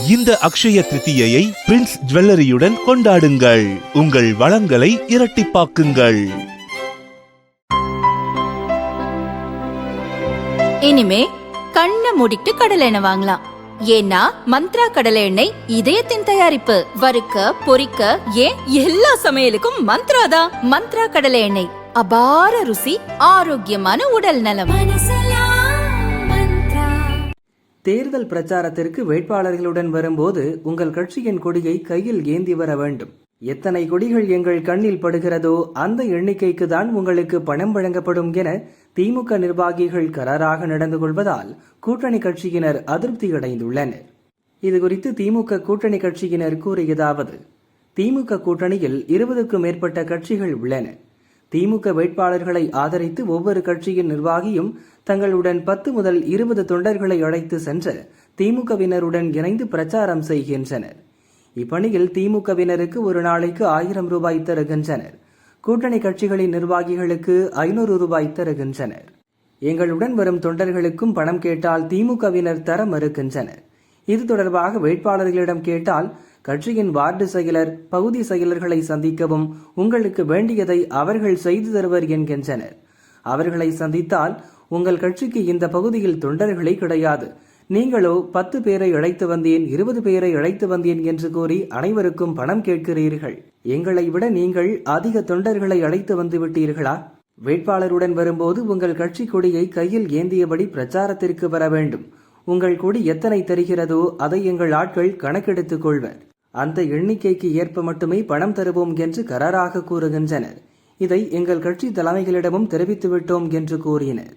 இந்த அக்ஷய திருத்தியை பிரின்ஸ் ஜுவல்லரியுடன் கொண்டாடுங்கள். உங்கள் வளங்களை இரட்டிப்பாக்குங்கள். இனிமே கண்ணை மூடிட்டு கடலை எண்ணெய் வாங்கலாம். ஏன்னா மந்த்ரா கடலை எண்ணெய் இதயத்தின் தயாரிப்பு. வறுக்க பொரிக்க ஏன் எல்லா சமையலுக்கும் மந்த்ரா தான். மந்த்ரா கடலை எண்ணெய், அபார ருசி, ஆரோக்கியமான உடல் நலம். தேர்தல் பிரச்சாரத்திற்கு வேட்பாளர்களுடன் வரும்போது உங்கள் கட்சியின் கொடியை கையில் ஏந்தி வர வேண்டும். எத்தனை கொடிகள் எங்கள் கண்ணில் படுகிறதோ அந்த எண்ணிக்கைக்கு தான் உங்களுக்கு பணம் வழங்கப்படும் என திமுக நிர்வாகிகள் கராராக நடந்து கொள்வதால் கூட்டணி கட்சியினர் அதிருப்தி அடைந்துள்ளனர். இதுகுறித்து திமுக கூட்டணி கட்சியினர் கூறியதாவது: திமுக கூட்டணியில் 20க்கும் மேற்பட்ட கட்சிகள் உள்ளன. திமுக வேட்பாளர்களை ஆதரித்து ஒவ்வொரு கட்சியின் நிர்வாகியும் தங்களுடன் 10 முதல் 20 தொண்டர்களை அழைத்து சென்று திமுகவினருடன் இணைந்து பிரச்சாரம் செய்கின்றனர். இப்பணியில் திமுகவினருக்கு ஒரு நாளைக்கு 1000 ரூபாய் தருகின்றனர். கூட்டணி கட்சிகளின் நிர்வாகிகளுக்கு 500 ரூபாய் தருகின்றனர். எங்களுடன் வரும் தொண்டர்களுக்கும் பணம் கேட்டால் திமுகவினர் தர மறுக்கின்றனர். இது தொடர்பாக வேட்பாளர்களிடம் கேட்டால் கட்சியின் வார்டு செயலர், பகுதி செயலர்களை சந்திக்கவும் உங்களுக்கு வேண்டியதை அவர்கள் செய்து தருவர் என்கின்றனர். அவர்களை சந்தித்தால் உங்கள் கட்சிக்கு இந்த பகுதியில் தொண்டர்களே கிடையாது, நீங்களோ 10 பேரை அழைத்து வந்தேன், 20 பேரை அழைத்து வந்தேன் என்று கூறி அனைவருக்கும் பணம் கேட்கிறீர்கள். எங்களை விட நீங்கள் அதிக தொண்டர்களை அழைத்து வந்து விட்டீர்களா? வேட்பாளருடன் வரும்போது உங்கள் கட்சி கொடியை கையில் ஏந்தியபடி பிரச்சாரத்திற்கு வர வேண்டும். உங்கள் கொடி எத்தனை தெரிகிறதோ அதை எங்கள் ஆட்கள் கணக்கெடுத்துக் கொள்வர். அந்த எண்ணிக்கைக்கு ஏற்ப மட்டுமே பணம் தருவோம் என்று கராராக கூறுகின்றனர். இதை எங்கள் கட்சி தலைமைகளிடமும் தெரிவித்துவிட்டோம் என்று கூறினர்.